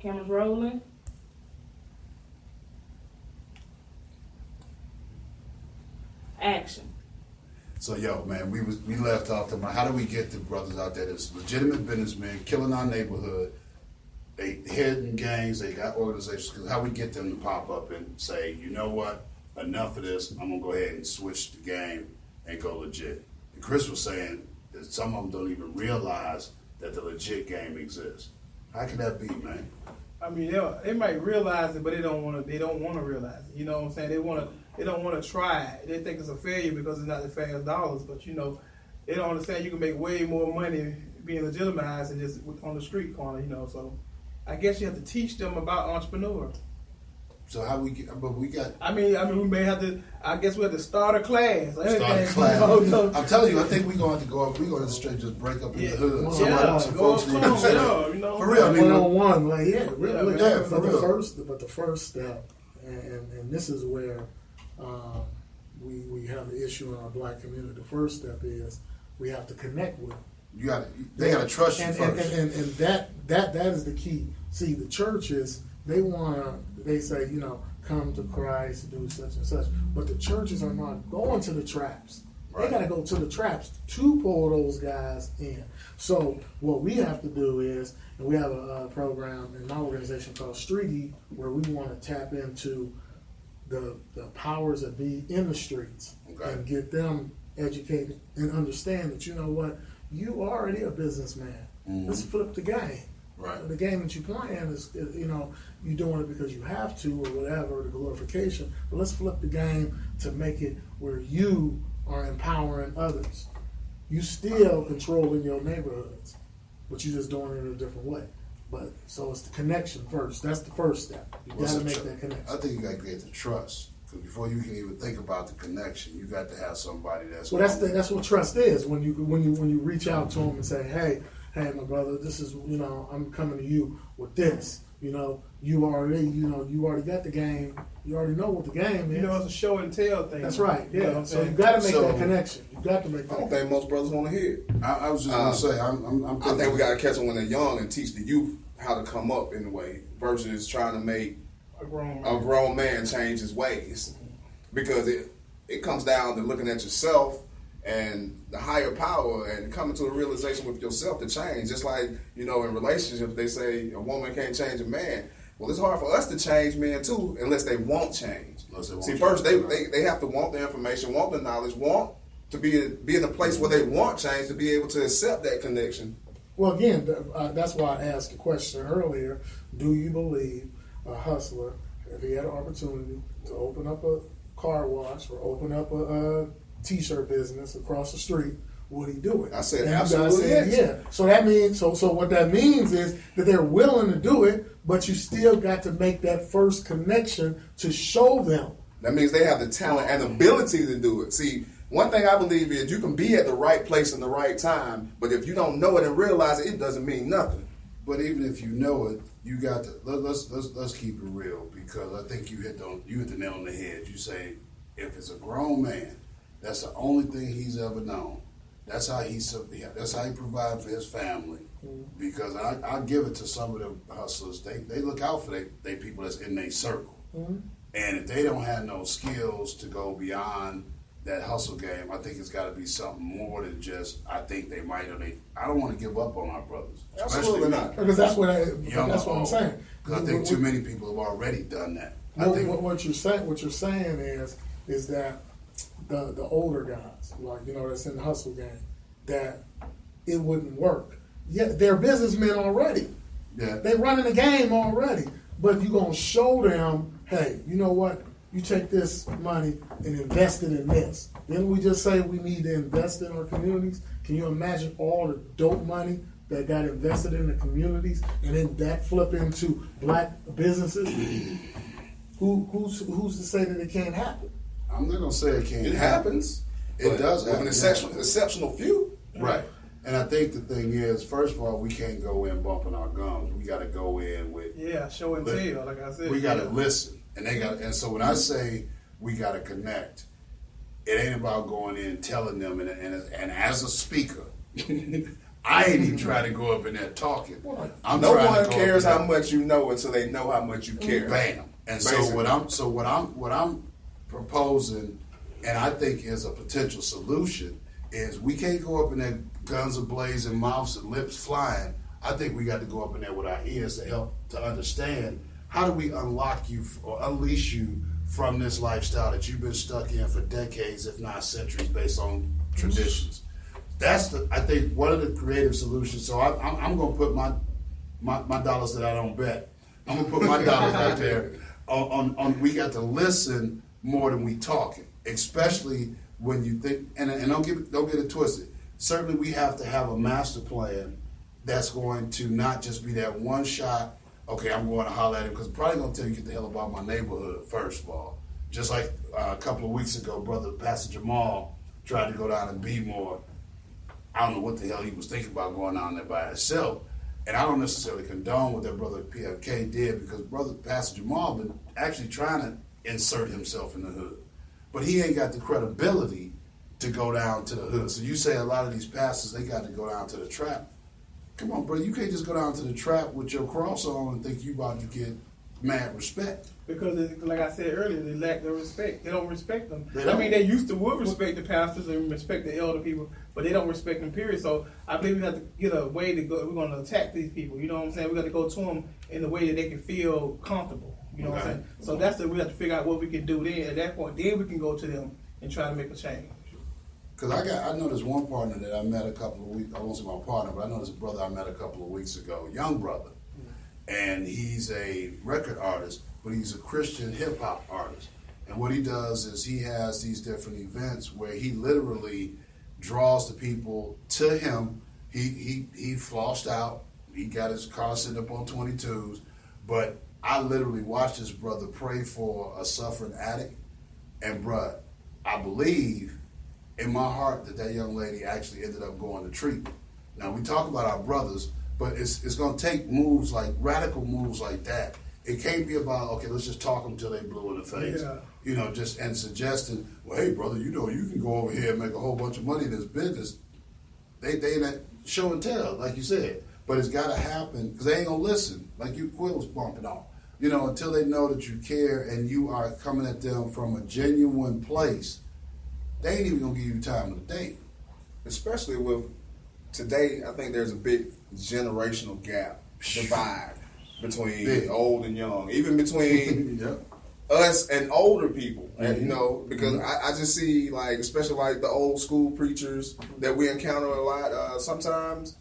Cameras rolling. Action. So man, we left off the how do we get the brothers out there that's legitimate businessmen killing our neighborhood? They hidden gangs, they got organizations. Cause how we get them to pop up and say, you know what, enough of this. I'm gonna go ahead and switch the game and go legit. And Chris was saying that some of them don't even realize that the legit game exists. How can that be, man? I mean, they might realize it, but they don't want to realize it. You know what I'm saying? They don't want to try it. They think it's a failure because it's not as fast dollars. But they don't understand you can make way more money being legitimized than just on the street corner. So I guess you have to teach them about entrepreneur. So how we get? But we got. I mean, we may have to. I guess we have to start a class. Start a class. I'm telling you, I think we're going to have to go up. We're going to straight just break up in the hood. Some folks need to say, for real. I mean, one-on-one, really. Yeah, for real. But the first step, and this is where we have the issue in our black community. The first step is we have to connect with them. They got to trust you first. And that is the key. See, the churches, they say, come to Christ, do such and such. But the churches are not going to the traps. Right. They got to go to the traps to pull those guys in. So what we have to do is, and we have a program in my organization called Streety, where we want to tap into the powers that be in the streets and get them educated and understand that, you know what, you already a businessman. Mm-hmm. Let's flip the game. Right. The game that you're playing is, you're doing it because you have to or whatever, the glorification. But let's flip the game to make it where you are empowering others. You still controlling your neighborhoods, but you're just doing it in a different way. But so it's the connection first. That's the first step. You got to make that connection. I think you got to get the trust. Because before you can even think about the connection, you got to have somebody that's. Well, that's what trust is. When you reach out to them and say, hey, my brother, this is, I'm coming to you with this. You already got the game. You already know what the game is. It's a show and tell thing. That's right. Yeah. So you got to make that connection. You got to make that. I don't think most brothers want to hear it. I was just going to say, I think we got to catch them when they're young and teach the youth how to come up in a way versus trying to make a grown man change his ways, because it comes down to looking at yourself and the higher power and coming to a realization with yourself to change. Just like, in relationships, they say a woman can't change a man. Well, it's hard for us to change men too, unless they won't change. First they have to want the information, want the knowledge, want to be in a place where they want change, to be able to accept that connection. Well, again, that's why I asked the question earlier. Do you believe a hustler, if he had an opportunity to open up a car wash or open up a T-shirt business across the street, would he do it? I said and absolutely. Said, yeah. So that means so what that means is that they're willing to do it, but you still got to make that first connection to show them. That means they have the talent and ability to do it. See, one thing I believe is you can be at the right place in the right time, but if you don't know it and realize it, it doesn't mean nothing. But even if you know it, you got to let's keep it real, because I think you hit the nail on the head. You say if it's a grown man, that's the only thing he's ever known. That's how he provides for his family. Mm-hmm. Because I give it to some of the hustlers. They look out for they people that's in their circle. Mm-hmm. And if they don't have no skills to go beyond that hustle game, I think it's got to be something more than just, I think they might, I don't want to give up on our brothers. Absolutely not. Because that's what I'm saying. Because I think too many people have already done that. What you're saying is that the older guys, like, that's in the hustle game, that it wouldn't work. Yeah, they're businessmen already. Yeah. They running the game already. But you're going to show them, hey, you know what? You take this money and invest it in this. Then we just say we need to invest in our communities. Can you imagine all the dope money that got invested in the communities and then that flip into black businesses? Who's to say that it can't happen? I'm not going to say it can't happen. It happens. It does happen. An exceptional few. Right. And I think the thing is, first of all, we can't go in bumping our gums. We got to go in with show and tell, like I said. We got to listen. And so when I say we got to connect, it ain't about going in and telling them. And as a speaker, I ain't even trying to go up in there talking. I'm No trying to one go cares up in how much you know until they know how much you care. Bam. And so Basically. what I'm proposing, and I think is a potential solution, is we can't go up in there guns a blazing, mouths and lips flying. I think we got to go up in there with our ears to help to understand how do we unlock you or unleash you from this lifestyle that you've been stuck in for decades, if not centuries, based on traditions. That's I think one of the creative solutions. So I'm going to put my dollars that I don't bet. I'm going to put my dollars out there on we got to listen more than we talking, especially when you think, and don't get it twisted. Certainly we have to have a master plan that's going to not just be that one shot, okay, I'm going to holler at him, because I'm probably going to tell you get the hell about my neighborhood, first of all. Just like a couple of weeks ago, Brother Pastor Jamal tried to go down and be more. I don't know what the hell he was thinking about going down there by himself. And I don't necessarily condone what that Brother PFK did, because Brother Pastor Jamal been actually trying to insert himself in the hood. But he ain't got the credibility to go down to the hood. So you say a lot of these pastors, they got to go down to the trap. Come on, bro, you can't just go down to the trap with your cross on and think you about to get mad respect. Because, like I said earlier, they lack the respect. They don't respect them. They don't. I mean, they used to would respect the pastors and respect the elder people, but they don't respect them, period. So I believe we have to get a way to go. We're going to attack these people. You know what I'm saying? We got to go to them in a way that they can feel comfortable. You know what I'm saying? So that's we have to figure out what we can do then. At that point, then we can go to them and try to make a change. Because I know this one partner that I met a couple of weeks, I won't say my partner, but I know this brother I met a couple of weeks ago, young brother. And he's a record artist, but he's a Christian hip hop artist. And what he does is he has these different events where he literally draws the people to him. He flossed out. He got his car sitting up on 22s. But I literally watched this brother pray for a suffering addict. And bruh, I believe in my heart that young lady actually ended up going to treatment. Now we talk about our brothers, but it's going to take moves like radical moves like that. It can't be about, okay, let's just talk them till they blue in the face. Yeah. You know, just and suggesting, well, hey brother, you know you can go over here and make a whole bunch of money in this business. They in that show and tell, like you said. But it's got to happen because they ain't gonna listen. Like you Quill was bumping on. You know, until they know that you care and you are coming at them from a genuine place, they ain't even gonna give you time of the day. Especially with today, I think there's a big generational gap, divide between old and young, even between Yep. us and older people. And Mm-hmm. you know, because I just see like, especially like the old school preachers that we encounter a lot. Sometimes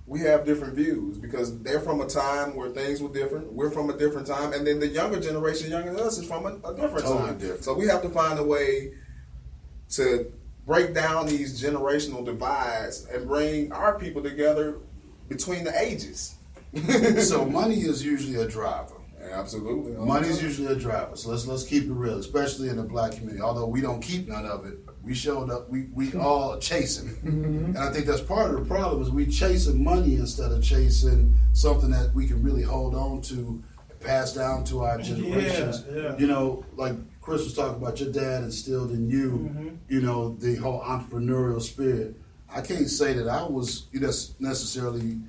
we have different views because they're from a time where things were different. We're from a different time, and then the younger generation, younger than us, is from a different Totally time. different. So we have to find a way to break down these generational divides and bring our people together between the ages. So money is usually a driver. Absolutely. Money's usually a driver. So let's keep it real, especially in the black community. Although we don't keep none of it, we showed up. We all are chasing it, and I think that's part of the problem is we chasing money instead of chasing something that we can really hold on to, pass down to our generations. Yeah. You know, like Chris was talking about, your dad instilled in you, you know, the whole entrepreneurial spirit. I can't say that I was necessarily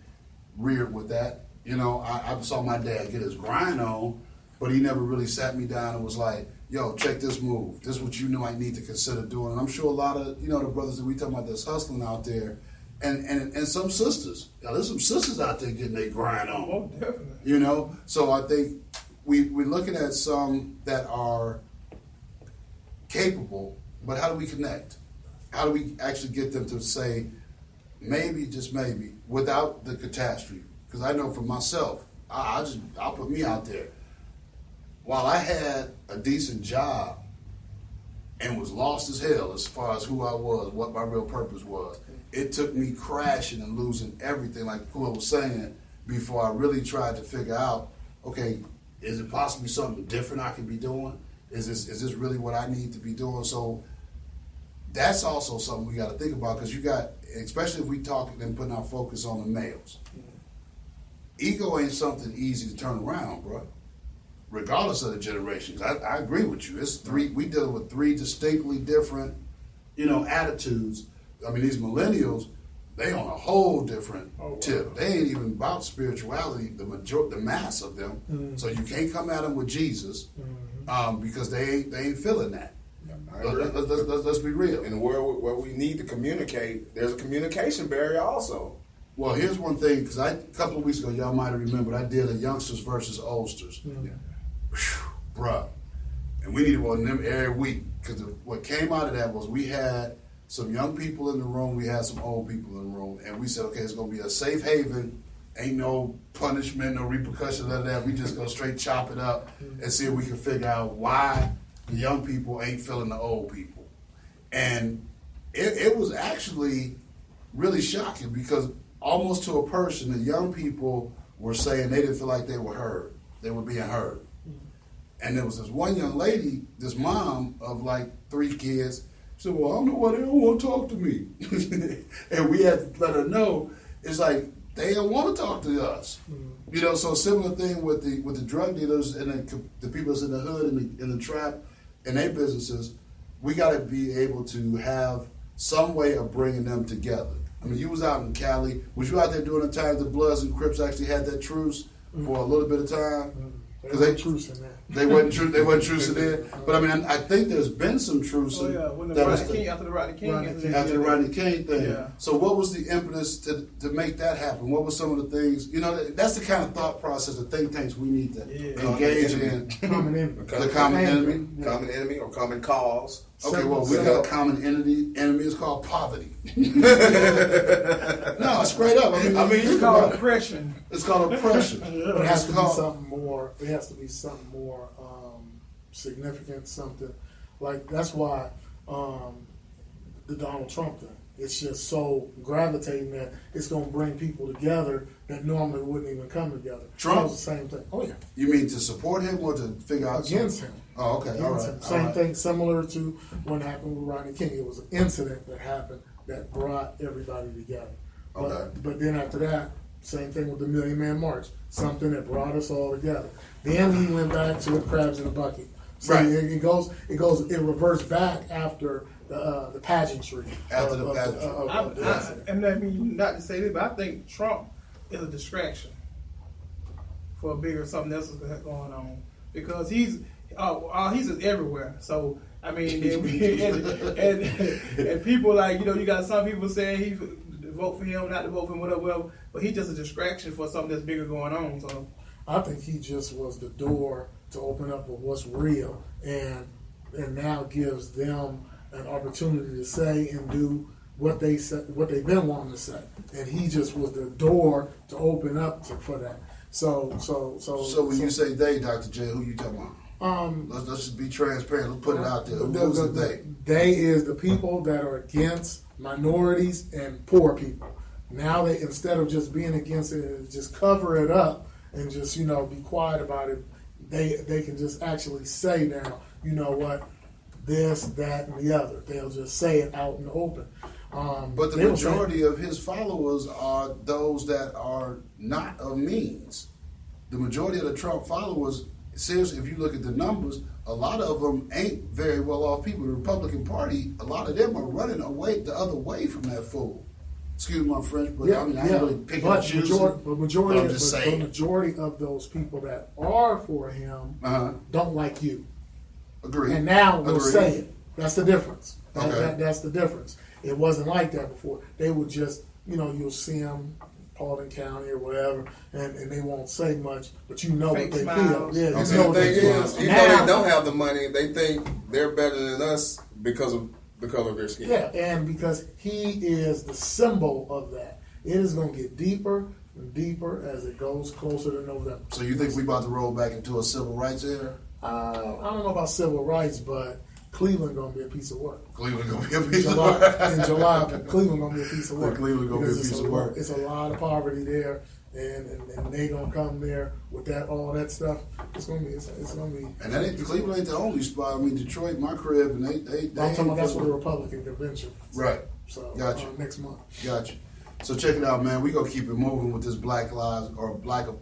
reared with that. You know, I saw my dad get his grind on, but he never really sat me down and was like, yo, check this move. This is what you know I need to consider doing. And I'm sure a lot of, you know, the brothers that we talking about that's hustling out there, and some sisters. Now, there's some sisters out there getting their grind on. Oh, definitely. You know? So I think we're looking at some that are capable, but how do we connect? How do we actually get them to say, maybe, just maybe, without the catastrophe? Because I know for myself, I'll put me out there. While I had a decent job and was lost as hell as far as who I was, what my real purpose was, it took me crashing and losing everything, like Kua was saying, before I really tried to figure out, okay, is it possibly something different I could be doing? Is this really what I need to be doing? So that's also something we got to think about, because you got, especially if we talking and putting our focus on the males. Ego ain't something easy to turn around, bro. Regardless of the generations, I agree with you. It's we dealing with three distinctly different, you know, attitudes. I mean, these millennials, they on a whole different Oh, wow. tip. They ain't even about spirituality. The mass of them. So you can't come at them with Jesus because they ain't feeling that. I agree. Let's be real. In the world where we need to communicate, there's a communication barrier also. Well, here's one thing, because a couple of weeks ago, y'all might have remembered, I did a youngsters versus oldsters. Whew, bruh. And we needed one of them every week, because what came out of that was we had some young people in the room, we had some old people in the room, and we said, okay, it's going to be a safe haven. Ain't no punishment, no repercussion, none of that. We just go straight chop it up and see if we can figure out why the young people ain't feeling the old people. And it was actually really shocking because almost to a person, the young people were saying they didn't feel like they were heard. They were being heard. And there was this one young lady, this mom of like 3 kids, said, well, I don't know why they don't want to talk to me. And we had to let her know, it's like, they don't want to talk to us. You know, so similar thing with the drug dealers and the people that's in the hood and in the trap and their businesses, we got to be able to have some way of bringing them together. I mean, you was out in Cali. Was you out there during the time the Bloods and Crips actually had that truce for a little bit of time? Because they trucing that. They wasn't trucing there. But I mean, I think there's been some trucing. Oh yeah, when the that was Rodney King, after the Rodney King incident. after the Rodney King thing. Yeah. So what was the impetus to make that happen? What were some of the things, you know, that's the kind of thought process, the think tanks we need to engage in. Common enemy. The common enemy. Common enemy or common cause. Okay, well, we got a common enemy. It's called poverty. No, straight up. I mean, It's think called about it. oppression. It's called oppression. It has to be called- something more. It has to be something more significant. Something like that's why the Donald Trump thing. It's just so gravitating that it's going to bring people together that normally wouldn't even come together. Trump? That was the same thing. Oh yeah, You mean to support him or to figure out against him. Oh, okay, all Against right. him. Same all right. thing, similar to what happened with Rodney King. It was an incident that happened that brought everybody together. Okay. But then after that, same thing with the Million Man March. Something that brought us all together. Then he went back to the crabs in the bucket. So Right. it reverts back after the pageantry. After the pageantry. of the incident. And I mean, not to say this, but I think Trump is a distraction for a bigger something else that's going on because he's everywhere. So I mean, and people like you got some people saying he vote for him, not to vote for him, whatever. But he's just a distraction for something that's bigger going on. So I think he just was the door to open up with what's real, and now gives them an opportunity to say and do what they said, what they've been wanting to say, and he just was the door to open up for that. So when you say they, Dr. J, who you talking about? Let's just be transparent. Let's put it out there. Who's the they? They is the people that are against minorities and poor people. Now they, instead of just being against it and just cover it up and just be quiet about it, they can just actually say now, you know what, this, that, and the other. They'll just say it out in the open. But the majority of his followers are those that are not of means. The majority of the Trump followers, seriously, if you look at the numbers, a lot of them ain't very well off people. The Republican Party, a lot of them are running away the other way from that fool. Excuse my French, but I mean, I ain't really picking and choosing. Majority of those people that are for him don't like you. Agree. And now they'll say it. That's the difference. Okay. That's the difference. It wasn't like that before. They would just, you'll see them, Paulding County or whatever, and they won't say much, but you know Fake what they smiles. feel. Yeah, And you know the what thing they feel. is, even though they don't have the money, they think they're better than us because of the color of their skin. Yeah, and because he is the symbol of that. It is going to get deeper and deeper as it goes closer to November. So you think we about to roll back into a civil rights era? I don't know about civil rights, but Cleveland going to be a piece of work. Cleveland gonna be a piece of work. In July, Cleveland going to be a piece of work. Cleveland gonna be a Because piece of work. It's a lot of poverty there, and they going to come there with all that stuff. It's going to be. And that ain't Cleveland ain't the only spot. I mean, Detroit, my crib, and they I'm talking about that's for the Republican convention. Right. So Gotcha. Next month. Gotcha. So check it out, man. We gonna keep it moving with this Black Lives or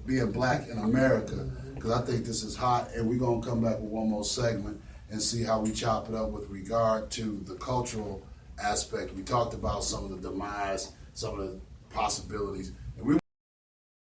being black in America, because I think this is hot, and we're gonna come back with one more segment and see how we chop it up with regard to the cultural aspect. We talked about some of the demise, some of the possibilities. And we